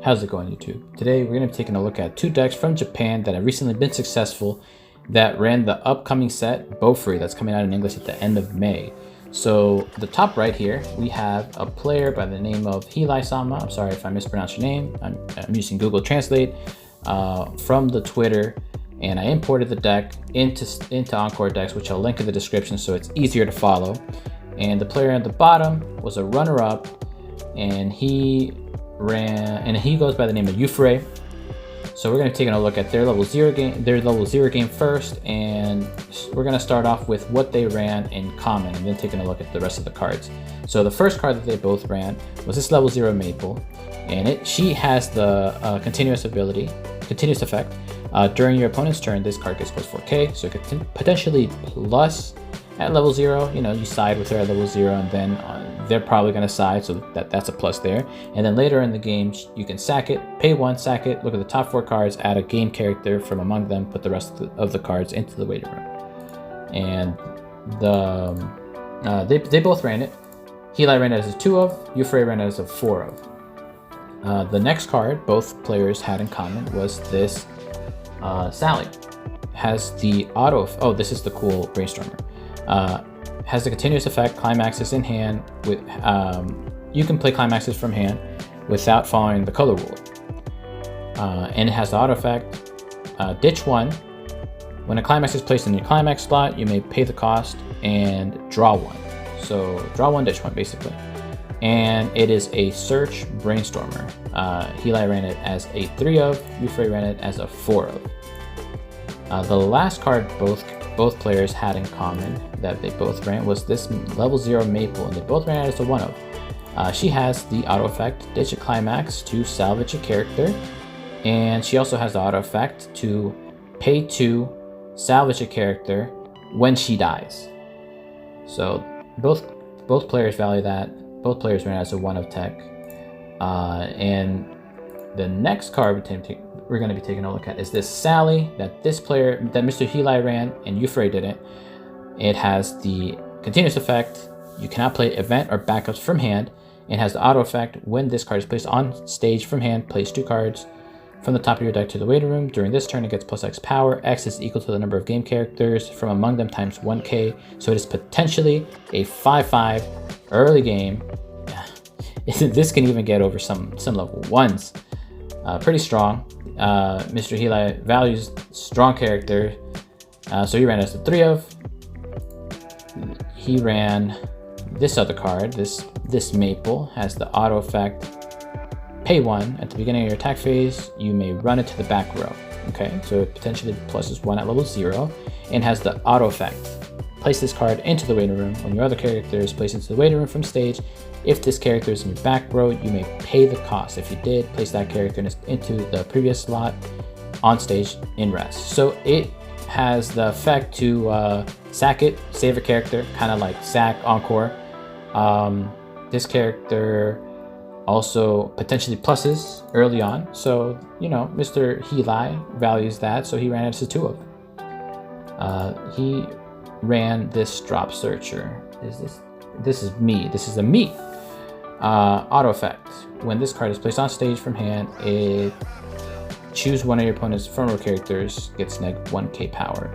How's it going, YouTube? Today we're going to be taking a look at two decks from Japan that have recently been successful that ran the upcoming set Bofuri that's coming out in English at the end of May. So the top right here, we have a player by the name of Hilai-sama. I'm sorry if I mispronounced your name. I'm using Google Translate from the Twitter, and I imported the deck into Encore Decks, which I'll link in the description so it's easier to follow. And the player at the bottom was a runner-up, and he goes by the name of Bofuri. So we're going to be taking a look at their level 0 game first, and we're going to start off with what they ran in common and then taking a look at the rest of the cards. So the first card that they both ran was this level 0 Maple, and she has the continuous effect. During your opponent's turn, this card gets plus 4k, so it could potentially plus at level 0. You know, you side with her at level 0, and then they're probably going to side, so that's a plus there. And then later in the game, you can sack it, pay 1, sack it, look at the top 4 cards, add a game character from among them, put the rest of the cards into the waiting room. And they both ran it. Hilai ran it as a 2 of, Bofuri ran it as a 4 of. The next card both players had in common was this Sally. Has the auto, this is the cool Brainstormer. Has the continuous effect, climaxes in hand. With you can play climaxes from hand without following the color rule. And it has the auto effect, ditch 1. When a climax is placed in your climax slot, you may pay the cost and draw 1. So draw 1, ditch 1 basically. And it is a search Brainstormer. Hilai ran it as a 3 of, Bofuri ran it as a 4 of. The last card both players had in common that they both ran was this level 0 Maple, and they both ran it as a 1 of. She has the auto effect, ditch a climax to salvage a character, and she also has the auto effect to pay 2, salvage a character when she dies. So both players value that. Both players ran it as a 1 of tech. And the next card we're going to be taking a look at is this Sally that Mr. Hilai ran and Bofuri didn't. It has the continuous effect. You cannot play event or backups from hand. It has the auto effect. When this card is placed on stage from hand, place 2 cards from the top of your deck to the waiting room. During this turn, it gets plus X power. X is equal to the number of game characters from among them times 1k. So it is potentially a 5/5 early game. This can even get over some level 1s. Pretty strong. Mr. Hilai values strong character, so he ran as a 3 of. He ran this other card, this Maple, has the auto effect, pay 1. At the beginning of your attack phase, you may run it to the back row. Okay, so it potentially pluses 1 at level 0, and has the auto effect. Place this card into the waiting room. When your other character is placed into the waiting room from stage, if this character is in your back row, you may pay the cost. If you did, place that character into the previous slot on stage in rest. So it has the effect to sack it, save a character, kind of like sack Encore. This character also potentially pluses early on. So, you know, Mr. Hilai values that, so he ran it as a 2 of. He ran this Drop Searcher. This is a me. Auto effect. When this card is placed on stage from hand, it choose one of your opponent's front row characters, gets neg 1k power,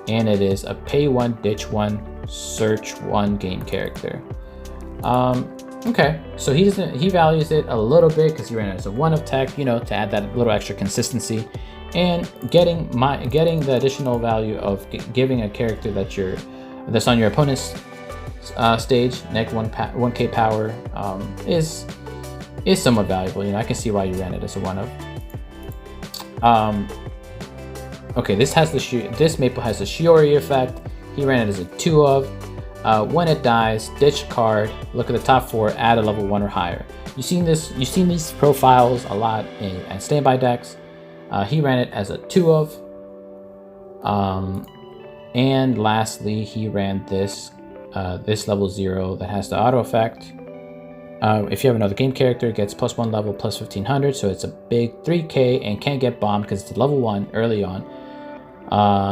and it is a pay 1, ditch 1, search 1 game character. Okay, so he values it a little bit because he ran it as a 1 of tech, you know, to add that little extra consistency, and getting the additional value of giving a character that's on your opponent's stage neg 1k power is somewhat valuable. You know, I can see why you ran it as a 1 of. Okay, this Maple has the Shiori effect. He ran it as a 2 of. When it dies, ditch card, look at the top 4, add a level 1 or higher. You've seen these profiles a lot in standby decks. He ran it as a 2 of. And lastly, he ran this level 0 that has the auto effect. If you have another game character, it gets plus 1 level, plus 1500, so it's a big 3k and can't get bombed because it's level 1 early on.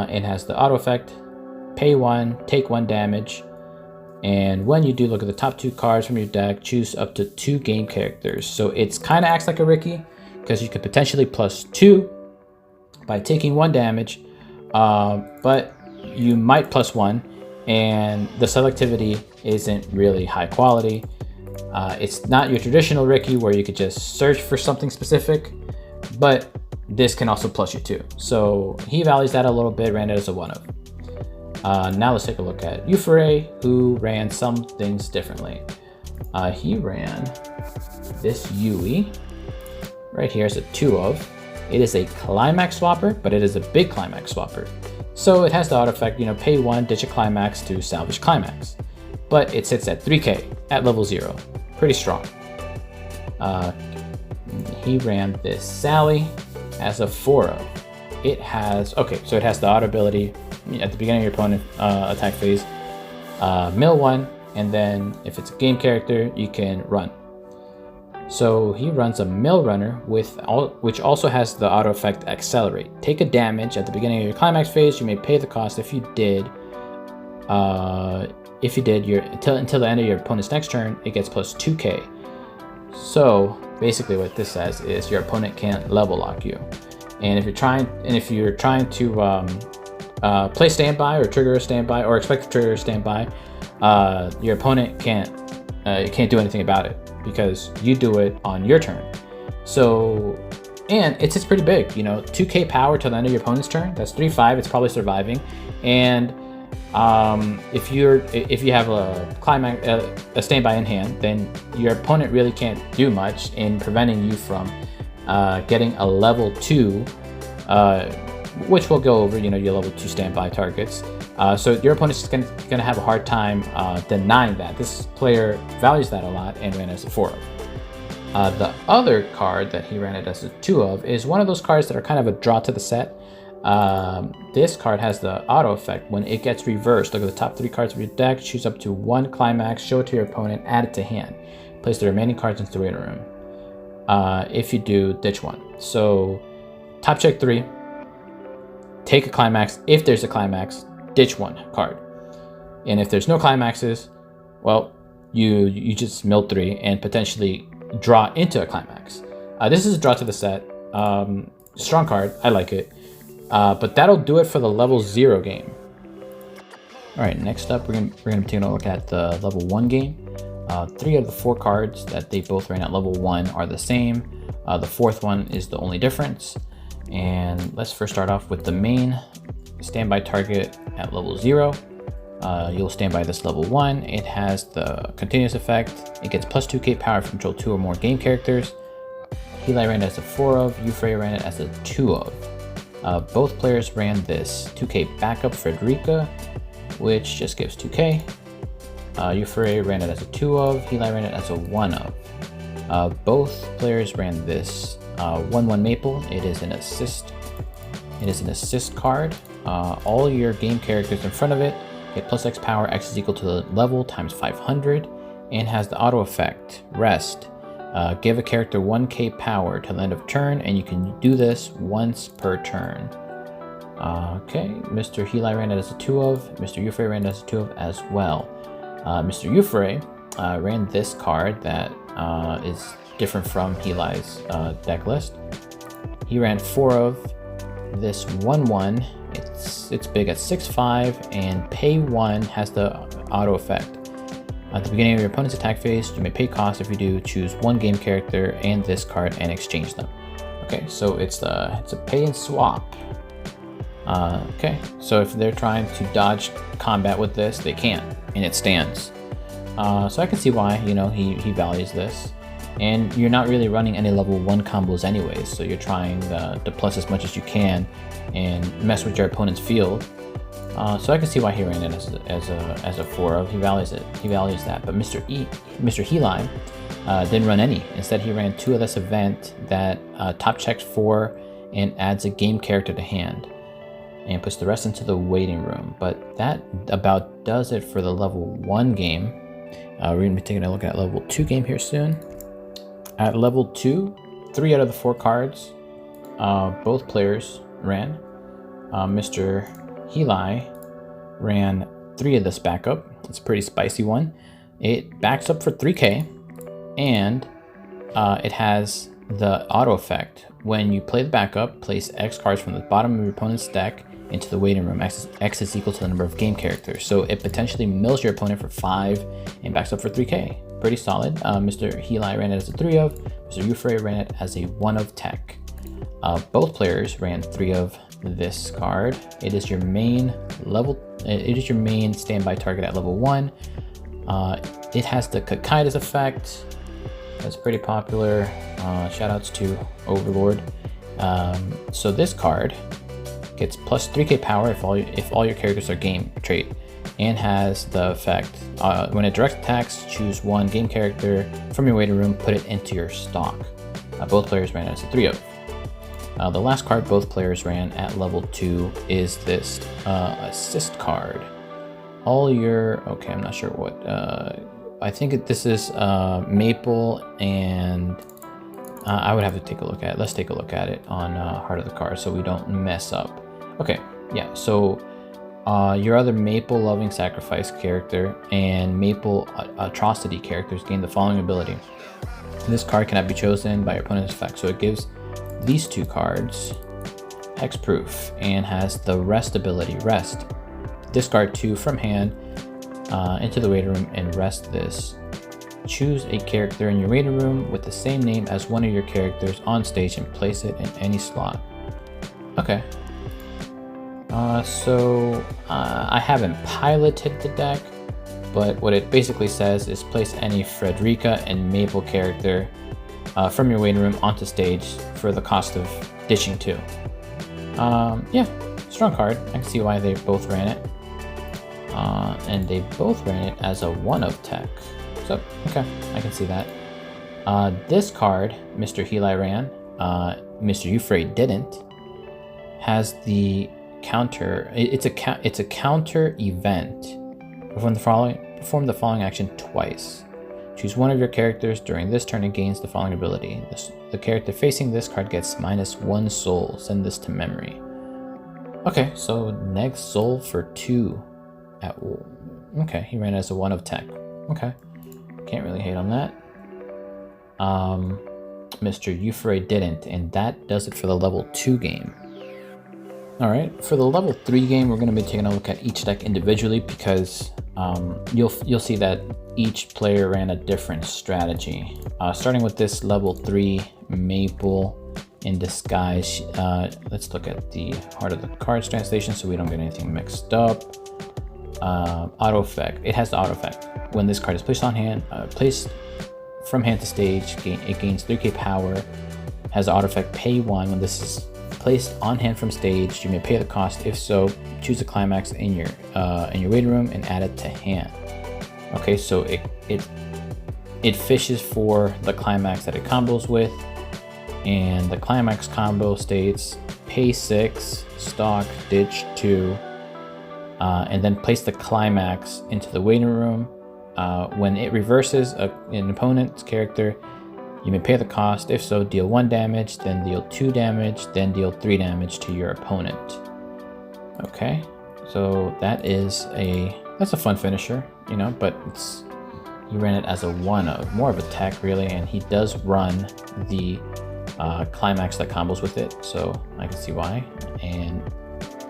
It has the auto effect, pay 1, take 1 damage, And when you do, look at the top 2 cards from your deck, choose up to 2 game characters. So it's kind of acts like a Ricky. because you could potentially +2 by taking 1 damage, but you might +1, and the selectivity isn't really high quality. It's not your traditional Ricky where you could just search for something specific, but this can also plus you too. So he values that a little bit, ran it as a 1 of. Now let's take a look at Bofuri, who ran some things differently. He ran this Yui right here as a 2 of. It is a climax swapper, but it is a big climax swapper. So it has the auto effect, pay 1, ditch a climax to salvage climax. But it sits at 3k at level 0. Pretty strong. He ran this Sally as a 4 of. It has the auto ability at the beginning of your opponent attack phase, mill 1, and then if it's a game character, you can run. So he runs a mill runner which also has the auto effect accelerate. Take a damage at the beginning of your climax phase. You may pay the cost. If you did, until the end of your opponent's next turn, it gets plus 2k. So basically, what this says is your opponent can't level lock you. And if you're trying to play standby or trigger a standby or expect to trigger a standby, your opponent can't do anything about it because you do it on your turn. So, and it's pretty big, 2k power till the end of your opponent's turn. That's 3/5. It's probably surviving. And if you have a standby in hand, then your opponent really can't do much in preventing you from getting a level 2, which we'll go over, your level 2 standby targets. So your opponent's just gonna have a hard time denying that. This player values that a lot and ran as a 4 of. The other card that he ran it as a 2 of is one of those cards that are kind of a draw to the set. This card has the auto effect. When it gets reversed, look at the top 3 cards of your deck, choose up to 1 climax, show it to your opponent, add it to hand. Place the remaining cards into the waiting room. If you do, ditch 1. So top check 3, take a climax. If there's a climax, ditch 1 card. And if there's no climaxes, well, you just mill 3 and potentially draw into a climax. This is a draw to the set. Strong card, I like it. But that'll do it for the level 0 game. All right, next up, we're gonna be taking a look at the level 1 game. 3 of the 4 cards that they both ran at level 1 are the same. The 4th one is the only difference. And let's first start off with the main standby target at level 0. You'll stand by this level 1. It has the continuous effect. It gets plus 2k power if you control 2 or more game characters. Heli ran it as a 4 of. Bofuri ran it as a 2 of. Both players ran this 2k backup Frederica, which just gives 2k. Bofuri ran it as a 2 of. Heli ran it as a 1 of. Both players ran this 1/1 Maple. It is an assist. It is an assist card. All your game characters in front of it get plus X power. X is equal to the level times 500, and has the auto effect rest. Give a character 1k power till the end of turn, and you can do this once per turn. Okay, Mr. Heli ran it as a 2 of. Mr. Bofuri ran it as a 2 of as well. Mr. Bofuri ran this card that is different from Heli's deck list. He ran 4 of this 1/1. It's big at 6/5, and pay 1 has the auto effect. At the beginning of your opponent's attack phase, you may pay cost. If you do, choose 1 game character and this card and exchange them. Okay, so it's a pay and swap. Okay, so if they're trying to dodge combat with this, they can't, and it stands. So I can see why, he values this. And you're not really running any level 1 combos anyways, so you're trying to plus as much as you can and mess with your opponent's field. So I can see why he ran it as a 4 of. He values it. He values that. But Mr. Heli didn't run any. Instead, he ran 2 of this event that top checks 4 and adds a game character to hand, and puts the rest into the waiting room. But that about does it for the level 1 game. We're gonna be taking a look at level 2 game here soon. At level 2, 3 out of the 4 cards both players ran. Mr. Heli ran 3 of this backup. It's a pretty spicy one. It backs up for 3k, and it has the auto effect. When you play the backup, place X cards from the bottom of your opponent's deck into the waiting room. X is equal to the number of game characters. So it potentially mills your opponent for 5 and backs up for 3k. Pretty solid. Mr. Heli ran it as a 3 of. Mr. Ufrey ran it as a 1 of tech. Both players ran 3 of this card. It is your main standby target at level 1. It has the Kakaitis effect. That's pretty popular. Shoutouts to Overlord. So this card gets plus 3k power if all your characters are game trait, and has the effect when it direct attacks, choose 1 game character from your waiting room, put it into your stock. Both players ran as a 3 of. The last card both players ran at level 2 is this assist card. Okay, I'm not sure what. I think this is Maple, and I would have to take a look at it. Let's take a look at it on Heart of the Card so we don't mess up. Okay, yeah, so your other Maple Loving Sacrifice character and Maple Atrocity characters gain the following ability. This card cannot be chosen by your opponent's effect, so it gives these 2 cards hexproof and has the rest ability, rest. Discard 2 from hand into the waiting room and rest this. Choose a character in your waiting room with the same name as one of your characters on stage and place it in any slot. Okay. I haven't piloted the deck, but what it basically says is place any Frederica and Maple character from your waiting room onto stage for the cost of ditching 2. Yeah, strong card. I can see why they both ran it. And they both ran it as a 1 of tech. So, okay, I can see that. This card, Mr. Heli ran, Mr. Ufrey didn't, has the counter. It's a counter event. Perform the following action twice. Choose 1 of your characters during this turn and gains the following ability. The character facing this card gets -1 soul. Send this to memory. Okay, so neg soul for 2. Okay, he ran as a 1 of tech. Okay, can't really hate on that. Mr. Ufrey didn't, and that does it for the level 2 game. Alright, for the level 3 game, we're going to be taking a look at each deck individually because you'll see that each player ran a different strategy. Starting with this level 3 Maple in Disguise, let's look at the Heart of the Cards translation so we don't get anything mixed up. Auto effect. It has the auto effect. When this card is placed on hand, placed from hand to stage, it gains 3k power. Has the auto effect pay 1. When this is placed on hand from stage, you may pay the cost. If so, choose a climax in your waiting room and add it to hand. Okay, so it fishes for the climax that it combos with, and the climax combo states pay 6, stock, ditch 2, and then place the climax into the waiting room. When it reverses an opponent's character, you may pay the cost. If so, deal 1 damage, then deal 2 damage, then deal 3 damage to your opponent. Okay, so that's a fun finisher, you know, but he ran it as a 1 of, more of a tech really, and he does run the climax that combos with it, so I can see why.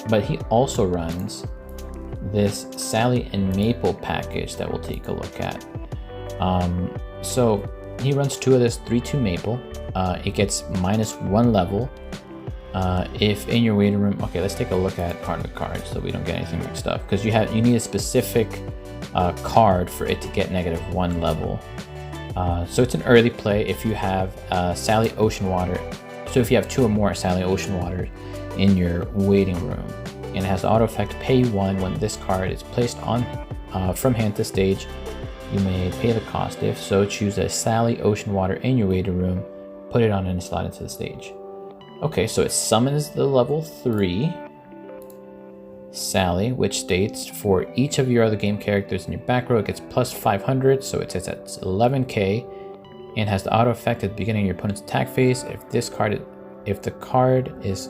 But he also runs this Sally and Maple package that we'll take a look at. So he runs 2 of this 3/2 Maple. It gets -1 level. If in your waiting room, okay, let's take a look at Heart of the Cards so we don't get anything mixed up, because you need a specific card for it to get -1 level. So it's an early play if you have Sally Ocean Water. So if you have 2 or more Sally Ocean Water in your waiting room, and it has the auto effect pay 1. When this card is placed on from hand to stage, you may pay the cost. If so, choose a Sally Ocean Water in your waiting room, put it on any slot into the stage. Okay, so it summons the level 3 Sally, which states for each of your other game characters in your back row, it gets plus 500, so it says that's 11k, and has the auto effect at the beginning of your opponent's attack phase. If this card is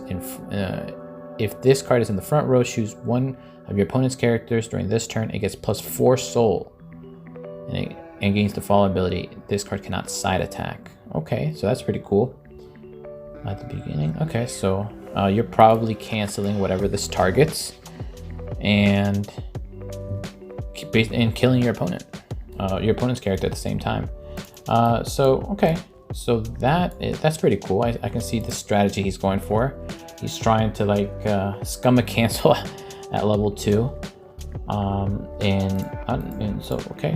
in the front row, choose 1 of your opponent's characters during this turn. It gets plus 4 soul, and gains the following ability. This card cannot side attack. Okay, so that's pretty cool. At the beginning. Okay, so you're probably canceling whatever this targets and killing your opponent's character at the same time. Okay, so that's pretty cool. I can see the strategy he's going for. He's trying to like scum a cancel at level 2.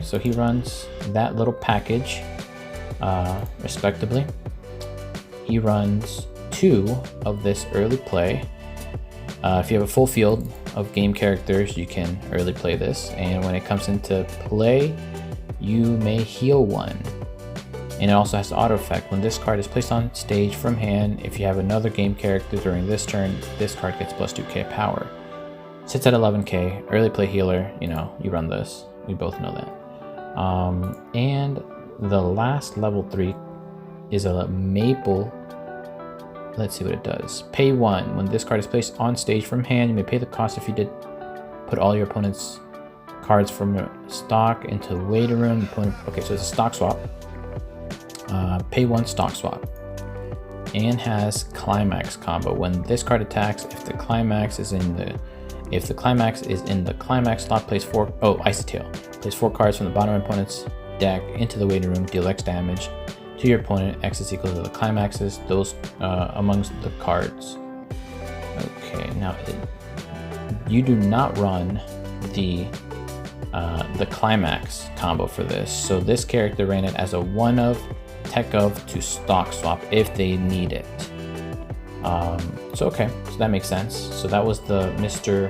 So he runs that little package respectively. He runs 2 of this early play. If you have a full field of game characters, you can early play this, and when it comes into play, you may heal 1. And it also has the auto effect. When this card is placed on stage from hand, if you have another game character during this turn, this card gets plus 2k power. Sits at 11k, early play healer, you know, you run this. We both know that. And the last level 3 is a maple. Let's see what it does. Pay 1. When this card is placed on stage from hand, you may pay the cost if you did put all your opponent's cards from your stock into the waiting room. Okay, so it's a stock swap. Pay 1 stock swap. And has climax combo. When this card attacks, if the climax is in the climax slot, place 4. Oh, Icy Tail. Place 4 cards from the bottom of your opponent's deck into the waiting room. Deal X damage to your opponent. X is equal to the climaxes, those amongst the cards. Okay, now you do not run the climax combo for this. So this character ran it as a 1-of, tech of to stock swap if they need it. Okay, so that makes sense. So that was the Mr.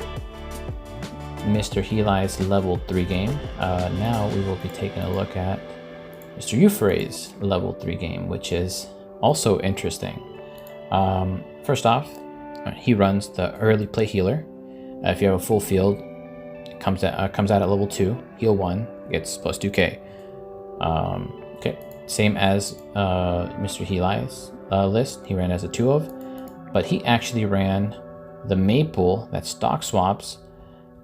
Heli's level 3 game. Now we will be taking a look at Mr. Euphra's level 3 game, which is also interesting. First off, he runs the early play healer. If you have a full field, it comes out at level 2, heal 1, gets plus 2k. Okay, same as Mr. Heli's list. He ran as a 2-of, but he actually ran the maple that stock swaps,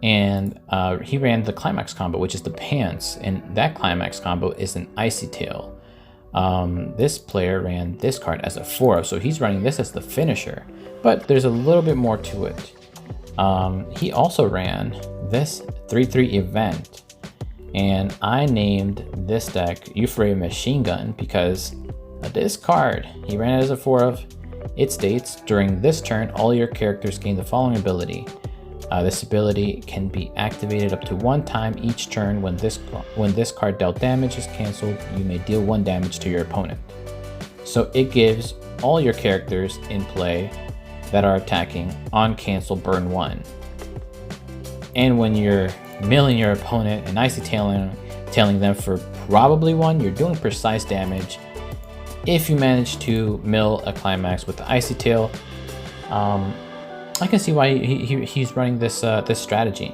and he ran the climax combo, which is the pants, and that climax combo is an Icy Tail. This player ran this card as a 4-of, so he's running this as the finisher, but there's a little bit more to it. He also ran this 3/3 event, and I named this deck Euphra Machine Gun because this card, he ran it as a 4-of. It states, during this turn, all your characters gain the following ability. This ability can be activated up to 1 time each turn. When this card dealt damage is canceled, you may deal 1 damage to your opponent. So it gives all your characters in play that are attacking on cancel burn 1. And when you're milling your opponent and Icy tailing them for probably 1, you're doing precise damage. If you manage to mill a climax with the Icy Tail, I can see why he's running this strategy.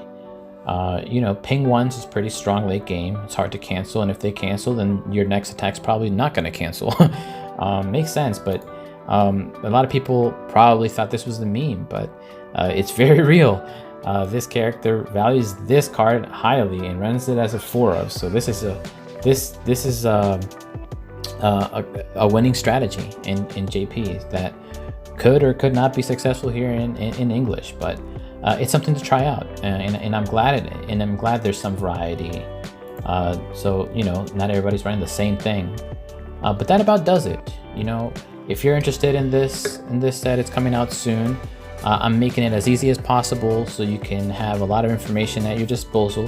Ping 1s is pretty strong late game. It's hard to cancel, and if they cancel, then your next attack's probably not going to cancel. Makes sense, but a lot of people probably thought this was the meme, but it's very real. This character values this card highly and runs it as a 4-of. So this is a winning strategy in JP that could or could not be successful here in English, but it's something to try out, and I'm glad there's some variety. So not everybody's running the same thing, but that about does it. If you're interested in this set, it's coming out soon. I'm making it as easy as possible so you can have a lot of information at your disposal.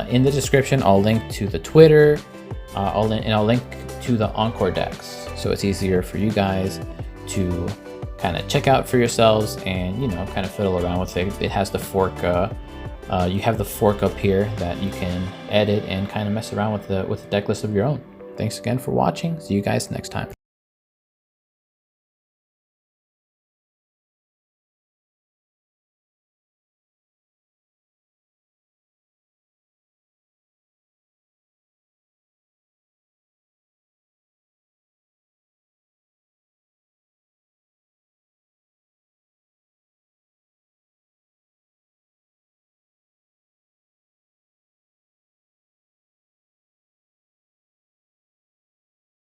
In the description, I'll link to the Twitter, I'll link to the Encore Decks, so it's easier for you guys to kind of check out for yourselves and kind of fiddle around with it. It has the fork. You have the fork up here that you can edit and kind of mess around with the deck list of your own. Thanks again for watching. See you guys next time.